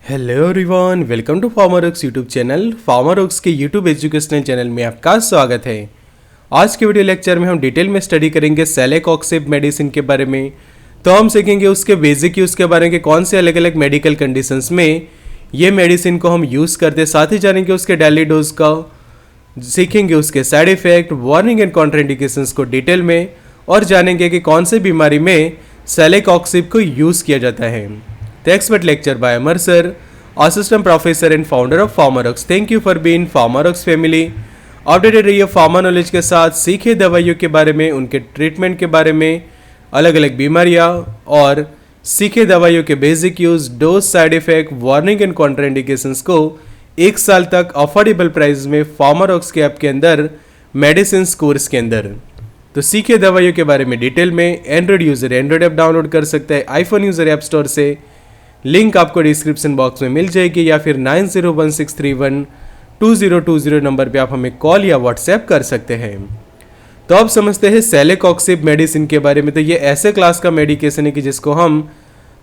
Hello everyone, welcome to FarmerOx YouTube channel. FarmerOx के YouTube educational channel में आपका स्वागत है। आज के वीडियो लेक्चर में हम डिटेल में स्टडी करेंगे सेलेकॉक्सिब मेडिसिन के बारे में। तो हम सीखेंगे उसके बेसिक यूज़ के बारे में, कौन से अलग अलग मेडिकल कंडीशंस में ये मेडिसिन को हम यूज़ करते हैं। साथ ही जानेंगे उसके डेली डोज का, सीखेंगे उसके side effect, warning and contraindications को डिटेल में, और जानेंगे कि कौन सी बीमारी में सेलेकॉक्सिब को यूज़ किया जाता है। The expert lecture by Amar sir, assistant professor and founder of Pharmarox. Thank you for being Pharmarox family. Updated रहिए फार्मा नॉलेज के साथ, सीखिए दवाइयों के बारे में, उनके ट्रीटमेंट के बारे में, अलग अलग बीमारियां, और सीखिए दवाइयों के basic use, dose, side effect, warning and contraindications को 1 साल तक अफोर्डेबल प्राइस में फार्मारॉक्स के ऐप के अंदर, मेडिसिन कोर्स के अंदर। तो सीखिए दवाइयों के बारे में डिटेल में। Android user Android app download कर सकता है, आईफोन यूजर ऐप स्टोर से। लिंक आपको डिस्क्रिप्शन बॉक्स में मिल जाएगी, या फिर 9016312020 नंबर पे आप हमें कॉल या व्हाट्सएप कर सकते हैं। तो अब समझते हैं सेलेकॉक्सिब मेडिसिन के बारे में। तो ये ऐसे क्लास का मेडिकेशन है कि जिसको हम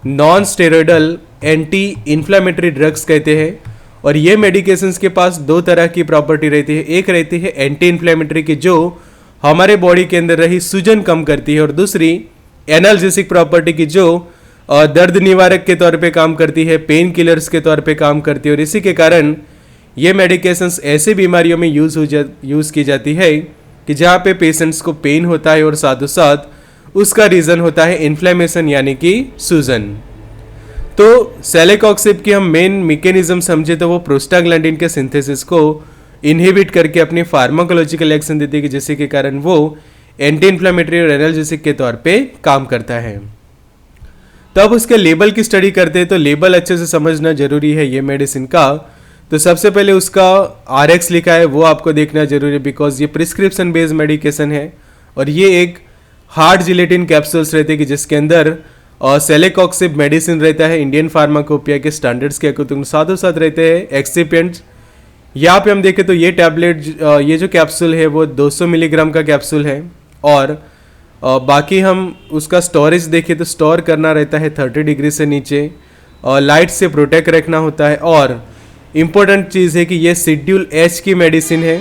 non steroidal anti inflammatory drugs कहते हैं। और ये मेडिकेशंस के पास 2 तरह की प्रॉपर्टी रहती है। एक रहती है एंटी इन्फ्लेमेटरी की, जो हमारे बॉडी के अंदर रही सूजन कम करती है, और दूसरी एनाल्जेसिक प्रॉपर्टी की, जो दर्द निवारक के तौर पे काम करती है, पेन किलर्स के तौर पे काम करती है। और इसी के कारण ये मेडिकेशंस ऐसी बीमारियों में यूज़ की जाती है कि जहाँ पे पेशेंट्स को पेन होता है और साथ साथ उसका रीज़न होता है इन्फ्लेमेशन, यानी कि सूजन। तो सेलेकॉक्सिब की हम मेन मैकेनिज्म समझे तो वो प्रोस्टाग्लैंडिन के सिंथेसिस को इनहिबिट करके अपनी फार्माकोलॉजिकल एक्शन देती है, जिसके के कारण वो एंटी इन्फ्लेमेटरी और एनाल्जेसिक के तौर पे काम करता है। तो अब उसके लेबल की स्टडी करते हैं। तो लेबल अच्छे से समझना जरूरी है ये मेडिसिन का। तो सबसे पहले उसका RX लिखा है वो आपको देखना जरूरी है, बिकॉज ये प्रिस्क्रिप्शन बेस्ड मेडिकेशन है। और ये एक हार्ड जिलेटिन कैप्सूल्स रहते हैं कि जिसके अंदर सेलेकॉक्सिब मेडिसिन रहता है इंडियन फार्माकोपिया के स्टैंडर्ड्स के अकॉर्डिंग। साथों साथ रहते हैं एक्सिपिएंट्स। यहाँ पे हम देखें तो ये टैबलेट, ये जो कैप्सूल है वो 200 मिलीग्राम का कैप्सूल है। और बाकी हम उसका स्टोरेज देखें तो स्टोर करना रहता है 30 डिग्री से नीचे, लाइट से प्रोटेक्ट रखना होता है। और इम्पोर्टेंट चीज़ है कि ये शेड्यूल H की मेडिसिन है।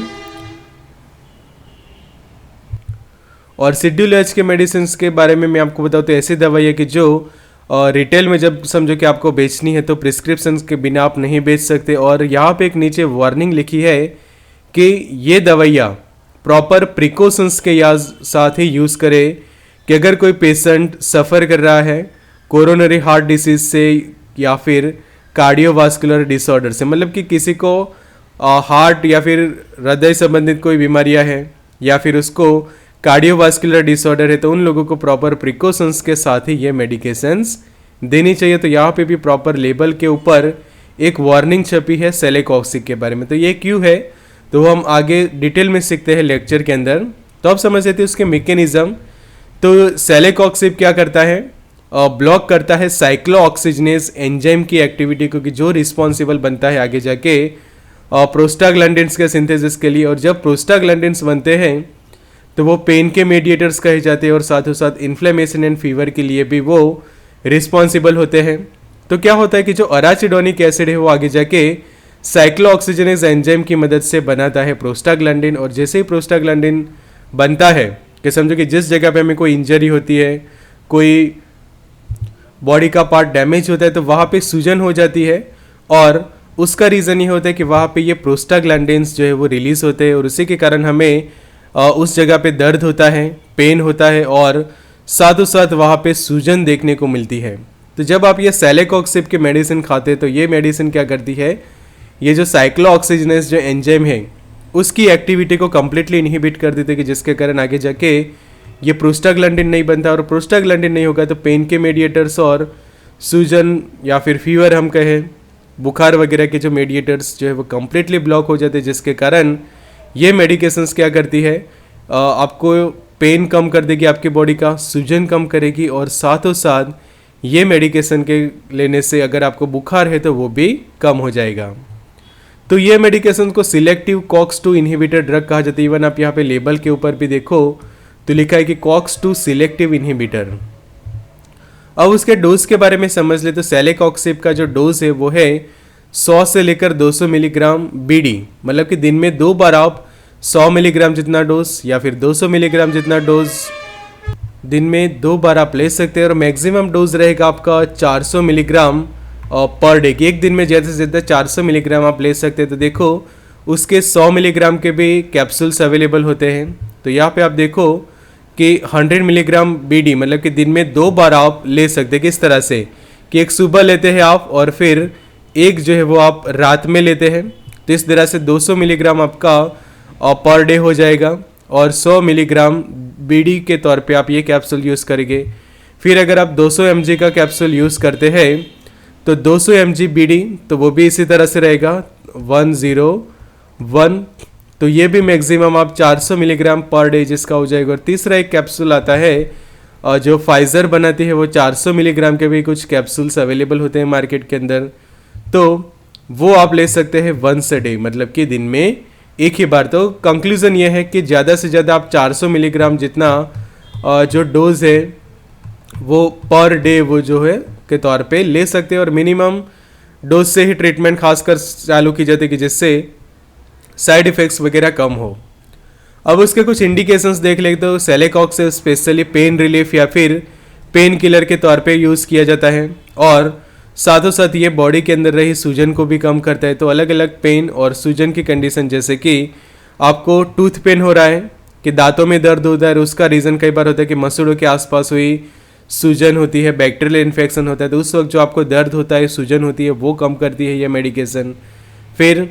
और शेड्यूल H के मेडिसिन के बारे में मैं आपको बताऊँ तो ऐसी दवाई है कि जो रिटेल में जब समझो कि आपको बेचनी है तो प्रिस्क्रिप्शन के बिना आप नहीं बेच सकते। और यहाँ पे एक नीचे वार्निंग लिखी है कि ये दवाइयाँ प्रॉपर प्रिकॉशंस के साथ ही यूज़ करें, कि अगर कोई पेशेंट सफ़र कर रहा है कोरोनरी हार्ट डिसीज से या फिर कार्डियोवास्कुलर डिसऑर्डर से, मतलब कि किसी को हार्ट या फिर हृदय संबंधित कोई बीमारियां हैं या फिर उसको कार्डियोवास्कुलर डिसऑर्डर है, तो उन लोगों को प्रॉपर प्रिकॉशंस के साथ ही ये मेडिकेशंस देनी चाहिए। तो यहाँ पे भी प्रॉपर लेबल के ऊपर एक वार्निंग छपी है सेलेकॉक्सिब के बारे में। तो ये क्यों है तो हम आगे डिटेल में सीखते हैं लेक्चर के अंदर। तो अब समझ लेते हैं उसके मैकेनिज्म। तो सेलेकॉक्सिब क्या करता है, ब्लॉक करता है साइक्लोऑक्सीजनेस एंजाइम की एक्टिविटी को, कि जो रिस्पॉन्सिबल बनता है आगे जाके प्रोस्टाग्लैंडिन्स के सिंथेसिस के लिए। और जब प्रोस्टाग्लैंडिन्स बनते हैं तो वो पेन के मेडिएटर्स कहे जाते हैं, और साथ साथ इन्फ्लेमेशन एंड फीवर के लिए भी वो रिस्पॉन्सिबल होते हैं। तो क्या होता है कि जो अराचिडोनिक एसिड है वो आगे जाके साइक्लोऑक्सीजनेस एंजाइम की मदद से बनाता है प्रोस्टाग्लैंडिन। और जैसे ही प्रोस्टाग्लैंडिन बनता है, कि समझो कि जिस जगह पे हमें कोई इंजरी होती है, कोई बॉडी का पार्ट डैमेज होता है, तो वहाँ पे सूजन हो जाती है। और उसका रीज़न ये होता है कि वहाँ पे ये प्रोस्टाग्लैंडिन्स जो है वो रिलीज होते हैं, और उसी के कारण हमें उस जगह पे दर्द होता है, पेन होता है, और साथों साथ वहाँ पे सूजन देखने को मिलती है। तो जब आप ये सेलेकॉक्सिब के मेडिसिन खाते हैं तो ये मेडिसिन क्या करती है, ये जो साइक्लोऑक्सीजनेस जो एंजाइम है उसकी एक्टिविटी को कम्प्लीटली इनहिबिट कर देते हैं, कि जिसके कारण आगे जाके ये प्रोस्टाग्लैंडिन नहीं बनता। और प्रोस्टाग्लैंडिन नहीं होगा तो पेन के मेडिएटर्स और सूजन या फिर फीवर हम कहें, बुखार वगैरह के जो मेडिएटर्स जो है वो कम्प्लीटली ब्लॉक हो जाते हैं, जिसके कारण ये मेडिकेशंस क्या करती है, आपको पेन कम कर देगी, आपकी बॉडी का सूजन कम करेगी। और साथों साथ ये मेडिकेशन के लेने से अगर आपको बुखार है तो वो भी कम हो जाएगा। तो ये मेडिकेशन को सिलेक्टिव COX-2 इनहिबिटर ड्रग कहा जाता है। इवन आप यहाँ पे लेबल के ऊपर भी देखो तो लिखा है कि COX-2 सिलेक्टिव इनहिबिटर। अब उसके डोज के बारे में समझ ले तो सेलेकॉक्सिब का जो डोज है वो है 100 से लेकर 200 मिलीग्राम बीडी, मतलब कि दिन में 2 बार आप 100 मिलीग्राम जितना डोज या फिर 200 मिलीग्राम जितना डोज दिन में 2 बार आप ले सकते हैं। और मैक्सिमम डोज रहेगा आपका 400 मिलीग्राम पर डे की, एक दिन में ज़्यादा से ज़्यादा 400 मिलीग्राम आप ले सकते हैं। तो देखो उसके 100 मिलीग्राम के भी कैप्सूल्स अवेलेबल होते हैं। तो यहाँ पे आप देखो कि 100 मिलीग्राम बीडी, मतलब कि दिन में 2 बार आप ले सकते हैं। किस तरह से कि एक सुबह लेते हैं आप और फिर एक जो है वो आप रात में लेते हैं। तो इस तरह से 200 मिलीग्राम आपका पर डे हो जाएगा और 100 मिलीग्राम बीडी के तौर पे आप ये कैप्सूल यूज़ करेंगे। फिर अगर आप 200 mg का कैप्सूल यूज़ करते हैं तो 200 mg बीडी, तो वो भी इसी तरह से रहेगा 101। तो ये भी मैक्सिमम आप 400 मिलीग्राम पर डे जिसका हो जाएगा। और तीसरा एक कैप्सूल आता है जो फाइज़र बनाती है, वो 400 मिलीग्राम के भी कुछ कैप्सूल्स अवेलेबल होते हैं मार्केट के अंदर। तो वो आप ले सकते हैं वंस अ डे, मतलब कि दिन में एक ही बार। तो कंक्लूज़न ये है कि ज़्यादा से ज़्यादा आप 400 मिलीग्राम जितना जो डोज है वो पर डे वो जो है के तौर पे ले सकते हैं। और मिनिमम डोज से ही ट्रीटमेंट खासकर चालू की जाती है कि जिससे साइड इफ़ेक्ट्स वगैरह कम हो। अब उसके कुछ इंडिकेशंस देख ले तो सेलेकॉक्सिब स्पेशली पेन रिलीफ या फिर पेन किलर के तौर पे यूज़ किया जाता है और साथों साथ ये बॉडी के अंदर रही सूजन को भी कम करता है। तो अलग अलग पेन और सूजन की कंडीशन, जैसे कि आपको टूथ पेन हो रहा है कि दांतों में दर्द होता है, उसका रीज़न कई बार होता है कि मसूड़ों के आसपास हुई सूजन होती है, बैक्टीरियल इन्फेक्शन होता है। तो उस वक्त जो आपको दर्द होता है, सूजन होती है, वो कम करती है ये मेडिकेशन। फिर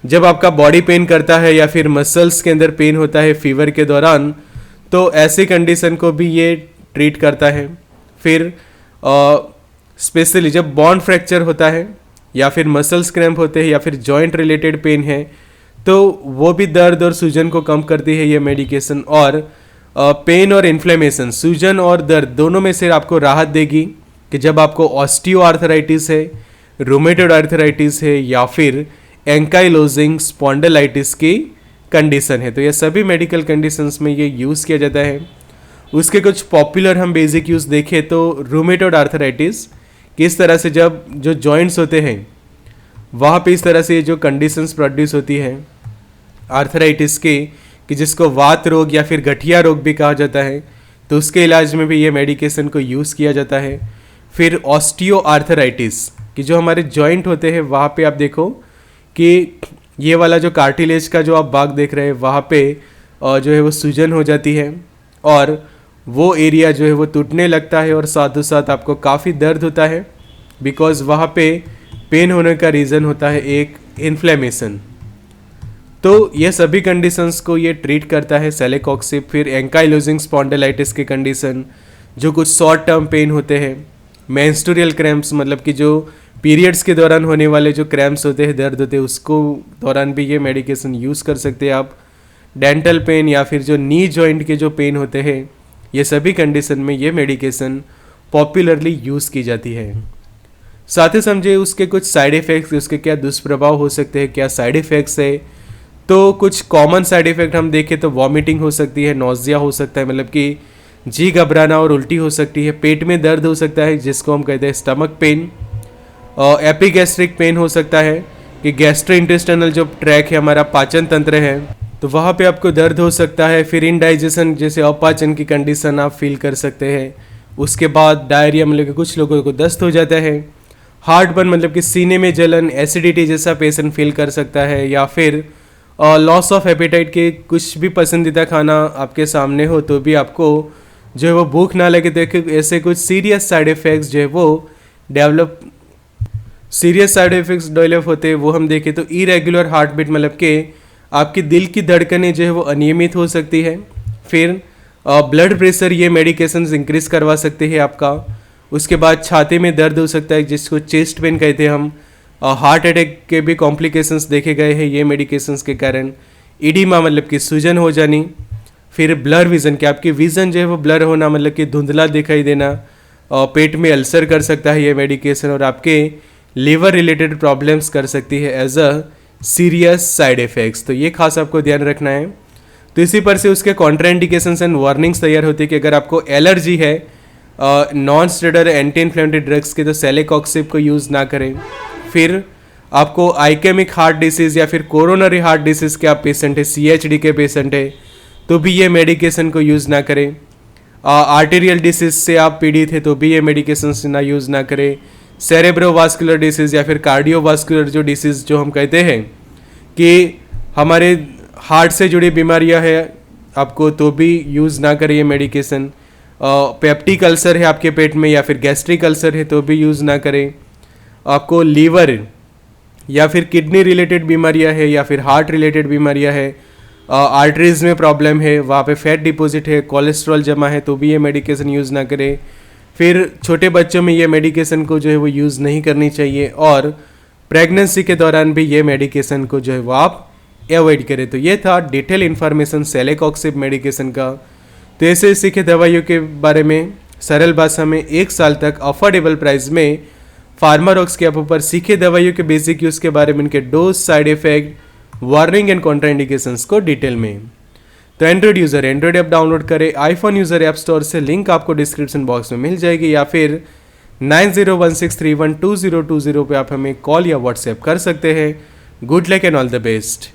जब आपका बॉडी पेन करता है या फिर मसल्स के अंदर पेन होता है फीवर के दौरान, तो ऐसी कंडीशन को भी ये ट्रीट करता है। फिर स्पेशली जब बॉन फ्रैक्चर होता है या फिर मसल्स क्रैम्प होते हैं या फिर जॉइंट रिलेटेड पेन है, तो वो भी दर्द और सूजन को कम करती है ये मेडिकेशन। और पेन और इन्फ्लेमेशन, सूजन और दर्द दोनों में से आपको राहत देगी कि जब आपको ऑस्टियो आर्थराइटिस है, रूमेटॉइड आर्थराइटिस है या फिर एंकाइलोजिंग स्पॉन्डिलाइटिस की कंडीशन है। तो ये सभी मेडिकल कंडीशंस में ये यूज़ किया जाता है। उसके कुछ पॉपुलर हम बेसिक यूज़ देखें तो रूमेटॉइड आर्थराइटिस, किस तरह से जब जो जॉइंट्स होते हैं वहाँ पे इस तरह से जो कंडीशंस प्रोड्यूस होती है आर्थराइटिस के, कि जिसको वात रोग या फिर गठिया रोग भी कहा जाता है, तो उसके इलाज में भी ये मेडिकेशन को यूज़ किया जाता है। फिर ऑस्टियो आर्थराइटिस कि जो हमारे जॉइंट होते हैं वहाँ पे आप देखो कि ये वाला जो कार्टिलेज का जो आप भाग देख रहे हैं वहाँ पे जो है वो सूजन हो जाती है और वो एरिया जो है वो टूटने लगता है और साथ साथ आपको काफ़ी दर्द होता है, बिकॉज वहाँ पे पेन होने का रीज़न होता है एक इन्फ्लेमेशन। तो ये सभी कंडीशंस को ये ट्रीट करता है सेलेकॉक्सिब। फिर एंकाइलोजिंग स्पॉन्डिलाइटिस के कंडीशन, जो कुछ शॉर्ट टर्म पेन होते हैं, मेंस्ट्रुअल क्रैम्प्स, मतलब कि जो पीरियड्स के दौरान होने वाले जो क्रैम्प्स होते हैं, दर्द होते हैं, उसको दौरान भी ये मेडिकेशन यूज़ कर सकते हैं आप। डेंटल पेन या फिर जो नी जॉइंट के जो पेन होते हैं, ये सभी कंडीशन में ये मेडिकेशन पॉपुलरली यूज़ की जाती है। साथ ही समझे उसके कुछ साइड इफ़ेक्ट्स, उसके क्या दुष्प्रभाव हो सकते हैं, क्या साइड इफ़ेक्ट्स है। तो कुछ कॉमन साइड इफ़ेक्ट हम देखें तो वॉमिटिंग हो सकती है, नोज़िया हो सकता है, मतलब कि जी घबराना और उल्टी हो सकती है, पेट में दर्द हो सकता है जिसको हम कहते हैं स्टमक पेन, और एपिगैस्ट्रिक पेन हो सकता है कि गैस्ट्रोइंटेस्टाइनल जो ट्रैक है, हमारा पाचन तंत्र है, तो वहाँ पे आपको दर्द हो सकता है। फिर इनडाइजेशन जैसे अपाचन की कंडीशन आप फील कर सकते हैं। उसके बाद डायरिया, मतलब कि कुछ लोगों को दस्त हो जाता है। हार्ट बर्न, मतलब कि सीने में जलन, एसिडिटी जैसा पेशेंट फील कर सकता है। या फिर लॉस ऑफ एपेटाइट के कुछ भी पसंदीदा खाना आपके सामने हो तो भी आपको जो है वो भूख ना लगे, तो ऐसे कुछ सीरियस साइड इफ़ेक्ट्स जो है वो डेवलप होते हैं। वो हम देखें तो इरेगुलर हार्ट बीट, मतलब कि आपकी दिल की धड़कनें जो है वो अनियमित हो सकती है। फिर ब्लड प्रेशर, ये मेडिकेशंस इंक्रीज करवा सकते हैं आपका। उसके बाद छाती में दर्द हो सकता है जिसको चेस्ट पेन कहते हैं हम। हार्ट अटैक के भी कॉम्प्लिकेशंस देखे गए हैं ये मेडिकेशंस के कारण। इडीमा, मतलब कि सूजन हो जानी। फिर ब्लर विज़न, कि आपकी विज़न जो है वो ब्लर होना, मतलब कि धुंधला दिखाई देना। पेट में अल्सर कर सकता है ये मेडिकेशन और आपके लिवर रिलेटेड प्रॉब्लम्स कर सकती है as a serious side effects. तो ये खास आपको ध्यान रखना है। तो इसी पर से उसके कॉन्ट्राइंडिकेशंस एंड वार्निंग्स तैयार होती है कि अगर आपको एलर्जी है non steroid anti inflammatory drugs के तो सेलेकॉक्सिब को यूज़ ना करें। फिर आपको आइकेमिक हार्ट डिसीज़ या फिर कोरोनरी हार्ट डिसीज़ के आप पेशेंट है, CHD के पेशेंट है, तो भी ये मेडिकेशन को यूज़ ना करें। आर्टेरियल डिसीज़ से आप पीड़ित है तो भी ये मेडिकेशन ना यूज़ ना करें। सेरेब्रोवास्कुलर डिसीज़ या फिर कार्डियोवास्कुलर जो डिसीज़ जो हम कहते हैं कि हमारे हार्ट से जुड़ी बीमारियां है आपको, तो भी यूज़ ना करें ये मेडिकेशन। पेप्टिक अल्सर है आपके पेट में या फिर गैस्ट्रिक अल्सर है तो भी यूज़ ना करें। आपको लीवर या फिर किडनी रिलेटेड बीमारियां है या फिर हार्ट रिलेटेड बीमारियां है, आर्टरीज में प्रॉब्लम है, वहाँ पे फैट डिपॉजिट है, कोलेस्ट्रॉल जमा है, तो भी ये मेडिकेशन यूज़ ना करें। फिर छोटे बच्चों में ये मेडिकेशन को जो है वो यूज़ नहीं करनी चाहिए, और प्रेगनेंसी के दौरान भी ये मेडिकेशन को जो है वो आप अवॉइड करें। तो ये था डिटेल इन्फॉर्मेशन सेलेकॉक्सिब मेडिकेशन का। तो ऐसे सीखे दवाइयों के बारे में सरल भाषा में 1 साल तक अफोर्डेबल प्राइस में फार्मारॉक्स के ऐप पर सीखे दवाइयों के बेसिक यूज़ के बारे में, इनके dose, side effect, warning and contraindications को डिटेल में। तो Android user Android app download करें, आईफोन यूज़र ऐप स्टोर से, लिंक आपको डिस्क्रिप्शन बॉक्स में मिल जाएगी, या फिर 9016312020 पे आप हमें कॉल या व्हाट्सएप कर सकते हैं। Good luck and all the best.